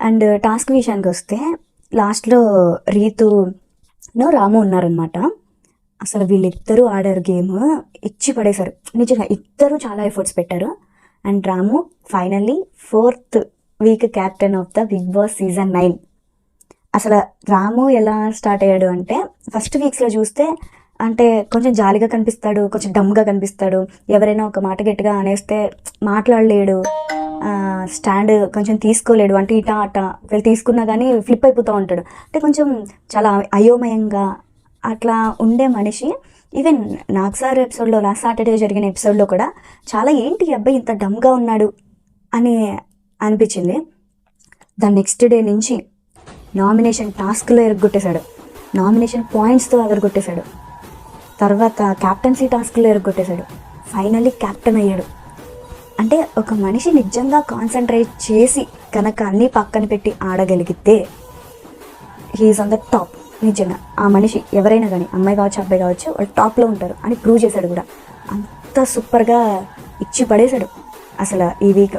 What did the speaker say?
And task విషయానికి వస్తే లాస్ట్లో రీతును రాము ఉన్నారనమాట. అసలు వీళ్ళిద్దరూ ఆడారు గేమ్, ఇచ్చి పడేశారు. నిజంగా ఇద్దరు చాలా ఎఫర్ట్స్ పెట్టారు. And Ramu finally 4th week captain of the Big Boss season 9. అసలు రాము ఎలా స్టార్ట్ అయ్యాడు అంటే, ఫస్ట్ వీక్స్లో చూస్తే అంటే కొంచెం జాలిగా కనిపిస్తాడు, కొంచెం డమ్గా కనిపిస్తాడు. ఎవరైనా ఒక మాట గట్టిగా అనేస్తే మాట్లాడలేడు, స్టాండ్ కొంచెం తీసుకోలేడు. అంటే ఇటా అటా వీళ్ళు తీసుకున్నా కానీ ఫ్లిప్ అయిపోతూ ఉంటాడు. అంటే కొంచెం చాలా అయోమయంగా అట్లా ఉండే మనిషి. ఈవెన్ నాగ్సార్ ఎపిసోడ్లో, లాస్ట్ సాటర్డే జరిగిన ఎపిసోడ్లో కూడా చాలా ఏంటి ఈ అబ్బాయి ఇంత డమ్గా ఉన్నాడు అని అనిపించింది. దాని నెక్స్ట్ డే నుంచి నామినేషన్ టాస్క్లో ఎరగొట్టేశాడు, నామినేషన్ పాయింట్స్తో ఎరగొట్టేశాడు, తర్వాత క్యాప్టెన్సీ టాస్క్లో ఎరగొట్టేశాడు, ఫైనల్లీ క్యాప్టెన్ అయ్యాడు. అంటే ఒక మనిషి నిజంగా కాన్సన్ట్రేట్ చేసి కనుక అన్నీ పక్కన పెట్టి ఆడగలిగితే హీఈస్ ఆన్ ద టాప్. నిజంగా ఆ మనిషి ఎవరైనా కానీ, అమ్మాయి కావచ్చు అబ్బాయి కావచ్చు, వాళ్ళు టాప్లో ఉంటారు అని ప్రూవ్ చేశాడు కూడా. అంత సూపర్గా ఇచ్చి పడేశాడు అసలు ఈ వీక్.